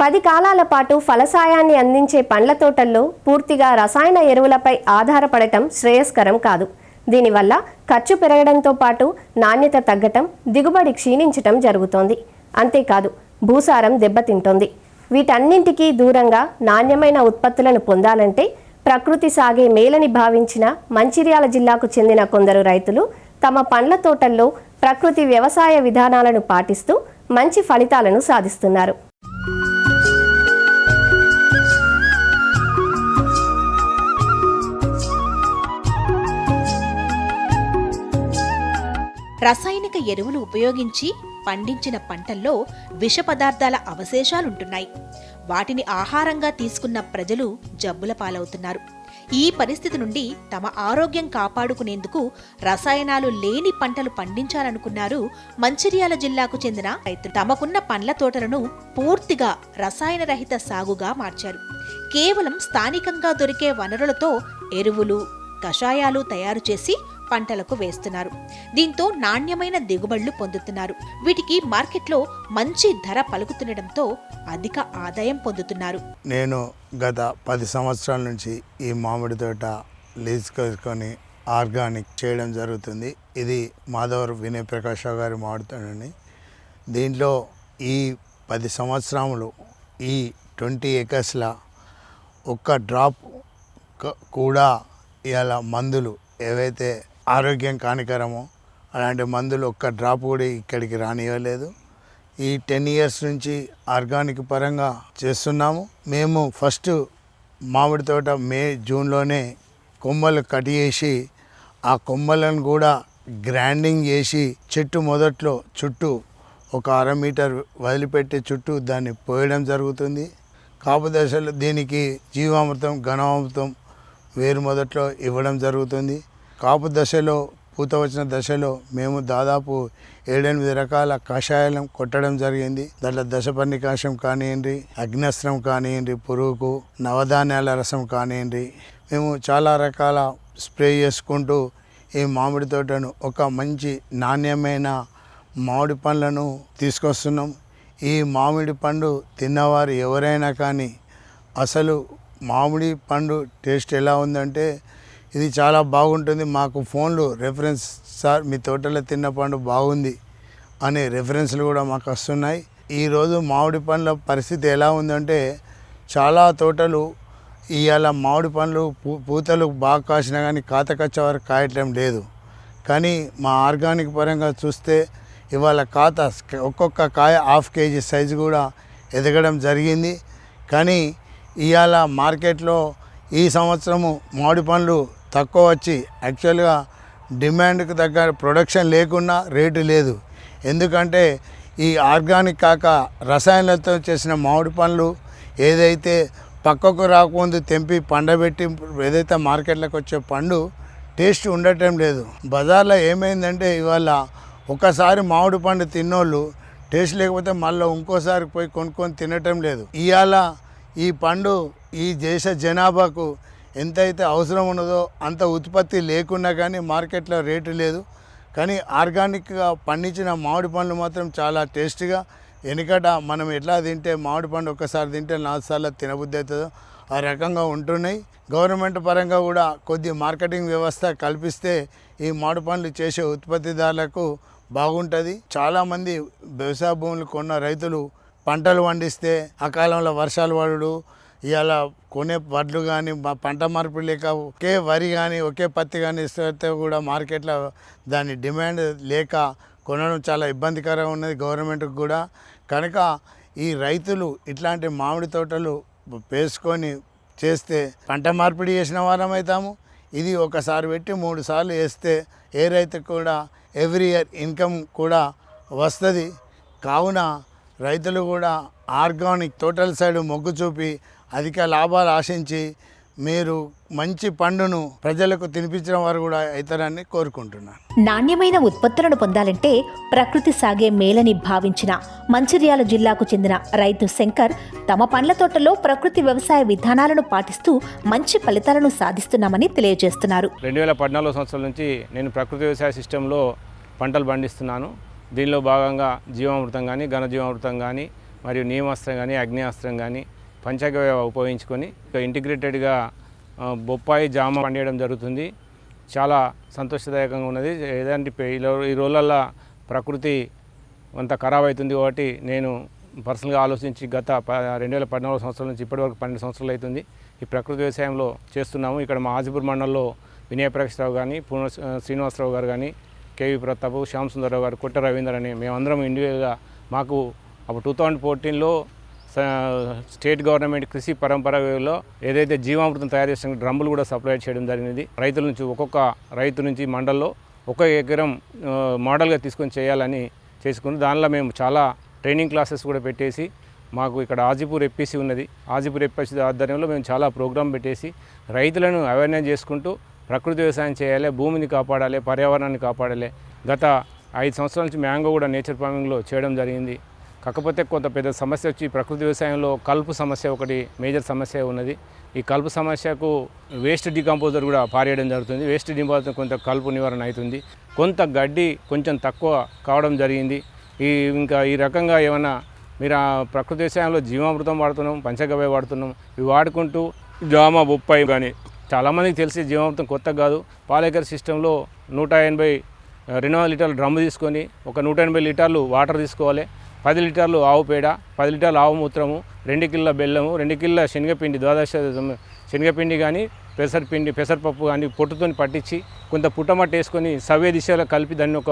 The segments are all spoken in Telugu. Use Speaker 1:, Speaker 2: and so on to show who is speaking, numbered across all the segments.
Speaker 1: 10 కాలాల పాటు ఫలసాయాన్ని అందించే పండ్ల తోటల్లో పూర్తిగా రసాయన ఎరువులపై ఆధారపడటం శ్రేయస్కరం కాదు. దీనివల్ల ఖర్చు పెరగడంతో పాటు నాణ్యత తగ్గటం, దిగుబడి క్షీణించటం జరుగుతోంది. అంతేకాదు భూసారం దెబ్బతింటోంది. వీటన్నింటికీ దూరంగా నాణ్యమైన ఉత్పత్తులను పొందాలంటే ప్రకృతి సాగే మేలని భావించిన మంచిర్యాల జిల్లాకు చెందిన కొందరు రైతులు తమ పండ్ల తోటల్లో ప్రకృతి వ్యవసాయ విధానాలను పాటిస్తూ మంచి ఫలితాలను సాధిస్తున్నారు.
Speaker 2: రసాయనిక ఎరువులు ఉపయోగించి పండించిన పంటల్లో విష పదార్థాల అవశేషాలుంటున్నాయి. వాటిని ఆహారంగా తీసుకున్న ప్రజలు జబ్బుల పాలవుతున్నారు. ఈ పరిస్థితి నుండి తమ ఆరోగ్యం కాపాడుకునేందుకు రసాయనాలు లేని పంటలు పండించాలనుకున్నారు మంచిర్యాల జిల్లాకు చెందిన రైతులు. తమకున్న పండ్ల తోటలను పూర్తిగా రసాయన రహిత సాగుగా మార్చారు. కేవలం స్థానికంగా దొరికే వనరులతో ఎరువులు, కషాయాలు తయారు చేసి పంటలకు వేస్తున్నారు. దీంతో నాణ్యమైన దిగుబడులు పొందుతున్నారు. వీటికి మార్కెట్లో మంచి ధర పలుకుతుండటంతో అధిక ఆదాయం పొందుతున్నారు.
Speaker 3: నేను గత 10 సంవత్సరాల నుంచి ఈ మామిడి తోట లీజ్ చేసుకొని ఆర్గానిక్ చేయడం జరుగుతుంది. ఇది మాధవరం వినయ్ ప్రకాష్ గారి మామిడి తోటని. దీంట్లో ఈ 10 సంవత్సరములు ఈ 20 ఏకర్స్ల ఒక్క డ్రాప్ కూడా ఇలా మందులు ఏవైతే ఆరోగ్యం హానికరమో అలాంటి మందులు ఒక్క డ్రాప్ కూడా ఇక్కడికి రానివ్వలేదు. ఈ 10 ఇయర్స్ నుంచి ఆర్గానిక్ పరంగా చేస్తున్నాము. మేము ఫస్ట్ మామిడి తోట మే జూన్లోనే కొమ్మలు కట్ చేసి ఆ కొమ్మలను కూడా గ్రైండింగ్ చేసి చెట్టు మొదట్లో చుట్టూ ఒక 1/2 మీటర్ వదిలిపెట్టి చుట్టూ దాన్ని పోయడం జరుగుతుంది. కాపు దశలో దీనికి జీవామృతం, ఘనామృతం వేరు మొదట్లో ఇవ్వడం జరుగుతుంది. కాపు దశలో, పూత వచ్చిన దశలో మేము దాదాపు 7-8 రకాల కషాయాలను కొట్టడం జరిగింది. దాంట్లో దశపర్ణికాశం కానివ్వండి, అగ్నస్త్రం కానివ్వండి, పురుగుకు నవధాన్యాల రసం కానివ్వండి, మేము చాలా రకాల స్ప్రే చేసుకుంటూ ఈ మామిడి తోటను ఒక మంచి నాణ్యమైన మామిడి పండ్లను తీసుకొస్తున్నాం. ఈ మామిడి పండు తిన్నవారు ఎవరైనా కానీ అసలు మామిడి పండు టేస్ట్ ఎలా ఉందంటే ఇది చాలా బాగుంటుంది. మాకు ఫోన్లు రెఫరెన్స్, సార్ మీ తోటలో తిన్న పండు బాగుంది అనే రెఫరెన్స్లు కూడా మాకు వస్తున్నాయి. ఈరోజు మామిడి పండ్ల పరిస్థితి ఎలా ఉందంటే చాలా తోటలు ఇవాళ మామిడి పండ్లు పూతలు బాగా కాసినా కానీ కాతకచ్చే వరకు కాయటం లేదు. కానీ మా ఆర్గానిక్ పరంగా చూస్తే ఇవాళ ఒక్కొక్క కాయ 1/2 కేజీ సైజు కూడా ఎదగడం జరిగింది. కానీ ఇవాళ మార్కెట్లో ఈ సంవత్సరము మామిడి పండ్లు తక్కువ వచ్చి యాక్చువల్గా డిమాండ్కి తగ్గ ప్రొడక్షన్ లేకున్నా రేటు లేదు. ఎందుకంటే ఈ ఆర్గానిక్ కాక రసాయనాలతో చేసిన మామిడి పండ్లు ఏదైతే పక్కకు రాకముందు తెంపి పండబెట్టి ఏదైతే మార్కెట్లోకి వచ్చే పండు టేస్ట్ ఉండటం లేదు. బజార్లో ఏమైందంటే ఇవాళ ఒకసారి మామిడి పండు తిన్నోళ్ళు టేస్ట్ లేకపోతే మళ్ళీ ఇంకోసారి పోయి కొనుక్కొని తినటం లేదు. ఇవాళ ఈ పండు ఈ దేశ జనాభాకు ఎంతైతే అవసరం ఉన్నదో అంత ఉత్పత్తి లేకున్నా కానీ మార్కెట్లో రేటు లేదు. కానీ ఆర్గానిక్గా పండించిన మామిడి పండ్లు మాత్రం చాలా టేస్టీగా, వెనుకట మనం ఎట్లా తింటే మామిడి పండు ఒక్కసారి తింటే 4 సార్లు తినబుద్ధి అవుతుందో ఆ రకంగా ఉంటున్నాయి. గవర్నమెంట్ పరంగా కూడా కొద్ది మార్కెటింగ్ వ్యవస్థ కల్పిస్తే ఈ మామిడి పండ్లు చేసే ఉత్పత్తిదారులకు బాగుంటుంది. చాలామంది వ్యవసాయ భూములు కొన్న రైతులు పంటలు పండిస్తే అకాలంలో వర్షాలు పడుడు, ఇవాళ కొనే వడ్లు కానీ పంట మార్పిడి లేక ఒకే వరి కానీ ఒకే పత్తి కానీ ఇస్తే కూడా మార్కెట్లో దాని డిమాండ్ లేక కొనడం చాలా ఇబ్బందికరంగా ఉన్నది గవర్నమెంట్కి కూడా. కనుక ఈ రైతులు ఇట్లాంటి మామిడి తోటలు వేసుకొని చేస్తే పంట మార్పిడి చేసిన వారం అవుతాము. ఇది ఒకసారి పెట్టి 3 సార్లు వేస్తే ఏ రైతుకు కూడా ఎవ్రీ ఇయర్ ఇన్కమ్ కూడా వస్తుంది. కావున రైతులు కూడా ఆర్గానిక్ తోటల సైడ్ మొగ్గు చూపి అధిక లాభాలు ఆశించి మీరు మంచి పండును ప్రజలకు తినిపించడం వారు కూడా అవుతారని కోరుకుంటున్నాను.
Speaker 2: నాణ్యమైన ఉత్పత్తులను పొందాలంటే ప్రకృతి సాగే మేలని భావించిన మంచిర్యాల జిల్లాకు చెందిన రైతు శంకర్ తమ పండ్ల తోటలో ప్రకృతి వ్యవసాయ విధానాలను పాటిస్తూ మంచి ఫలితాలను సాధిస్తున్నామని తెలియజేస్తున్నారు.
Speaker 4: 2014 సంవత్సరం నుంచి నేను ప్రకృతి వ్యవసాయ సిస్టంలో పంటలు పండిస్తున్నాను. దీనిలో భాగంగా జీవామృతం కానీ, ఘనజీవామృతం కానీ, మరియు నీమాస్త్రం కానీ అగ్నియాస్త్రం కానీ పంచగవ్య ఉపయోగించుకొని ఇంటిగ్రేటెడ్గా బొప్పాయి జామ పండియడం జరుగుతుంది. చాలా సంతోషదాయకంగా ఉన్నది. ఏదంటే ఈ రోజులల్లో ప్రకృతి అంత ఖరాబ్ అవుతుంది కాబట్టి నేను పర్సనల్గా ఆలోచించి గత 2014 సంవత్సరాల నుంచి ఇప్పటివరకు 12 సంవత్సరాలు అవుతుంది ఈ ప్రకృతి వ్యవసాయంలో చేస్తున్నాము. ఇక్కడ మా ఆజిపూర్ మండలంలో వినయ ప్రకాశ్రావు కానీ శ్రీనివాసరావు గారు కానీ కేవీ ప్రతాప్, శ్యామ్ సుందరరావు గారు, కొట్ట రవీందర్ అని మేమందరం ఇండివిజువల్గా మాకు అప్పుడు 2014లో స్టేట్ గవర్నమెంట్ కృషి పరంపరలో ఏదైతే జీవామృతం తయారు చేసిన డ్రమ్ములు కూడా సప్లై చేయడం జరిగింది. రైతుల నుంచి ఒక్కొక్క రైతు నుంచి మండల్లో 1 ఎకరం మోడల్గా తీసుకొని చేయాలని చేసుకుని దానిలో మేము చాలా ట్రైనింగ్ క్లాసెస్ కూడా పెట్టేసి మాకు ఇక్కడ ఆజిపూర్ ఎఫ్పిసి ఉన్నది. ఆజిపూర్ ఎఫ్పిసి ఆధ్వర్యంలో మేము చాలా ప్రోగ్రాం పెట్టేసి రైతులను అవేర్నెస్ చేసుకుంటూ ప్రకృతి వ్యవసాయం చేయాలి, భూమిని కాపాడాలి, పర్యావరణాన్ని కాపాడాలి. గత 5 సంవత్సరాల నుంచి మ్యాంగో కూడా నేచర్ ఫార్మింగ్లో చేయడం జరిగింది. కాకపోతే కొంత పెద్ద సమస్య వచ్చి ప్రకృతి వ్యవసాయంలో కలుపు సమస్య ఒకటి మేజర్ సమస్య ఉన్నది. ఈ కలుపు సమస్యకు వేస్ట్ డికంపోజర్ కూడా పారేయడం జరుగుతుంది. వేస్ట్ డికంపోజర్ కొంత కలుపు నివారణ అవుతుంది. కొంత గడ్డి కొంచెం తక్కువ కావడం జరిగింది. ఇంకా ఈ రకంగా ఏమైనా మీరు ఆ ప్రకృతి వ్యవసాయంలో జీవామృతం వాడుతున్నాం, పంచగవ్య వాడుతున్నాం. ఇవి వాడుకుంటూ జామ, బొప్పాయి కానీ చాలామందికి తెలిసి జీవామృతం కొత్త కాదు. పాలేకర్ సిస్టంలో 200 లీటర్ల డ్రమ్ము తీసుకొని ఒక 180 లీటర్లు వాటర్ తీసుకోవాలి. 10 లీటర్లు ఆవు పేడ, 10 లీటర్లు ఆవు మూత్రము, 2 కిలోల బెల్లము, 2 కిలోల శనగపిండి, ద్వాదశ శనగపిండి కానీ పెసరపప్పు కానీ పొట్టుతో పట్టించి కొంత పుట్టమట్ట వేసుకొని సవ్య దిశలో కలిపి దాన్ని ఒక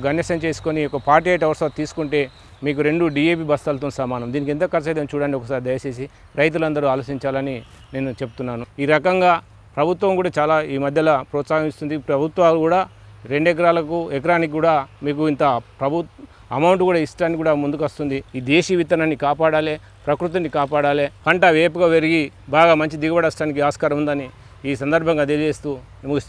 Speaker 4: గణ్యసం చేసుకొని ఒక 48 అవర్స్ తీసుకుంటే మీకు 2 DAP బస్తాలతో సమానం. దీనికి ఎంత ఖర్చు అవుతుందో చూడండి ఒకసారి దయచేసి. రైతులందరూ ఆలోచించాలని నేను చెప్తున్నాను. ఈ రకంగా ప్రభుత్వం కూడా చాలా ఈ మధ్యలో ప్రోత్సహిస్తుంది. ప్రభుత్వాలు కూడా 2 ఎకరానికి కూడా మీకు ఇంత అమౌంట్ కూడా ఇష్టానికి కూడా ముందుకు వస్తుంది. ఈ దేశీ విత్తనాన్ని కాపాడాలి, ప్రకృతిని కాపాడాలి, పంట వేపుగా పెరిగి బాగా మంచి దిగుబడి వస్తానికి ఆస్కారం ఉందని ఈ సందర్భంగా తెలియజేస్తూ ముగిస్తున్నాను.